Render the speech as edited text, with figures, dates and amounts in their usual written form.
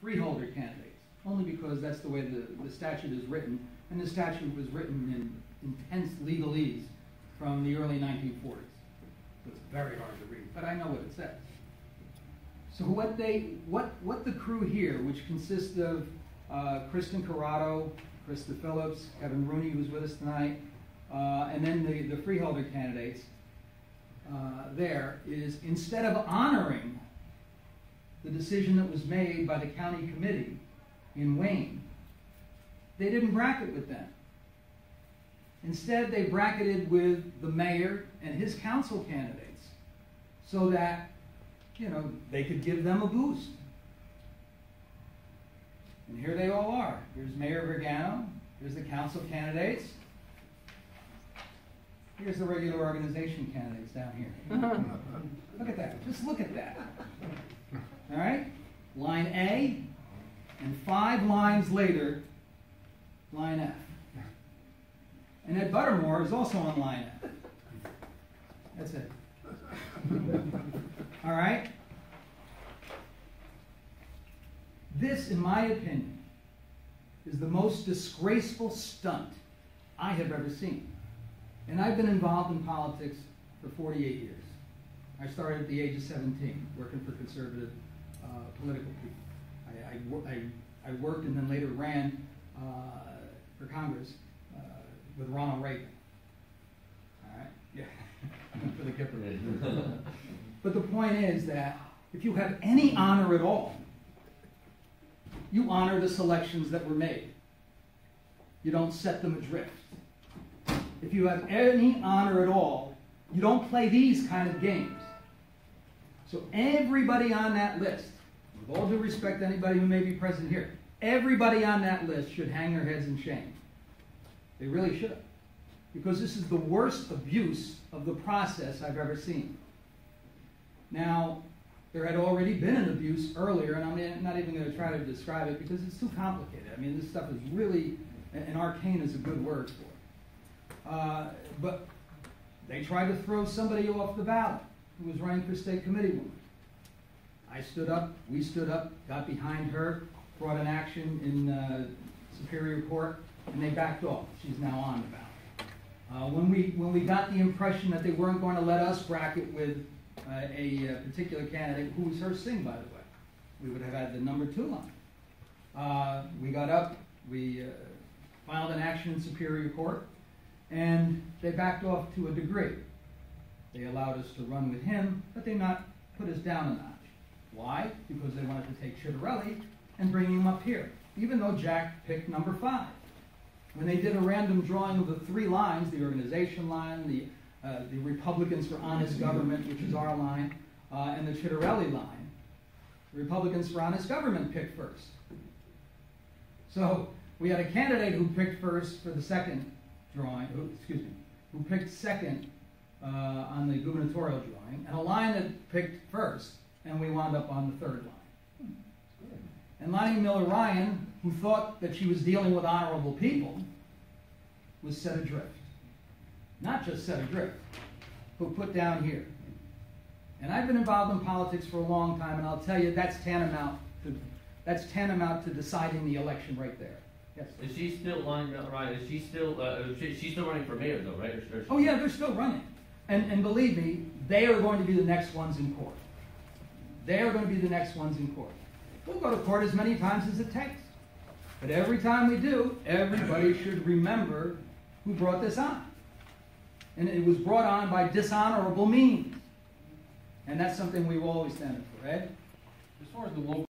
freeholder candidates, only because that's the way the statute is written, and the statute was written in intense legalese from the early 1940s. It's very hard to read, but I know what it says. So what the crew here, which consists of Kristen Corrado, Krista Phillips, Kevin Rooney, who's with us tonight, and then the freeholder candidates, there is, instead of honoring the decision that was made by the county committee in Wayne, they didn't bracket with them. Instead, they bracketed with the mayor and his council candidates so that, you know, they could give them a boost. And here they all are. Here's Mayor Vergano. Here's the council candidates. Here's the regular organization candidates down here. Look at that. Just look at that. All right? Line A, and 5 lines later, line F. And Ed Buttermore is also on line F. That's it. All right? This, in my opinion, is the most disgraceful stunt I have ever seen. And I've been involved in politics for 48 years. I started at the age of 17, working for conservative political people. I worked and then later ran for Congress with Ronald Reagan. All right? Yeah. For the Kipper. But the point is that if you have any honor at all, you honor the selections that were made. You don't set them adrift. If you have any honor at all, you don't play these kind of games. So everybody on that list, with all due respect to anybody who may be present here, everybody on that list should hang their heads in shame. They really should. Because this is the worst abuse of the process I've ever seen. Now, there had already been an abuse earlier, and I'm not even going to try to describe it because it's too complicated. I mean, this stuff is really, and arcane is a good word for it. But they tried to throw somebody off the ballot who was running for state committee woman. I stood up, we stood up, got behind her, brought an action in Superior Court, and they backed off. She's now on the ballot. When we got the impression that they weren't going to let us bracket with a particular candidate, who was her Singh, by the way, we would have had the number 2 line. We got up, we filed an action in Superior Court, and they backed off to a degree. They allowed us to run with him, but they not put us down a notch. Why? Because they wanted to take Chitterelli and bring him up here, even though Jack picked number 5. When they did a random drawing of the 3 lines, the organization line, the Republicans for Honest Government, which is our line, and the Chitterelli line, the Republicans for Honest Government picked first. So we had a candidate who picked first for the second drawing, who picked second on the gubernatorial drawing, and a line that picked first, and we wound up on the 3rd line. And Lonnie Miller Ryan, who thought that she was dealing with honorable people, was set adrift. Not just set adrift, but put down here. And I've been involved in politics for a long time, and I'll tell you that's tantamount to deciding the election right there. Yes. Is she still lining up, right? Is she still she's still running for mayor though, right? Oh yeah, they're still running. And believe me, they are going to be the next ones in court. They are going to be the next ones in court. We'll go to court as many times as it takes. But every time we do, everybody should remember who brought this on. And it was brought on by dishonorable means. And that's something we will always stand up for, Ed? As far as the local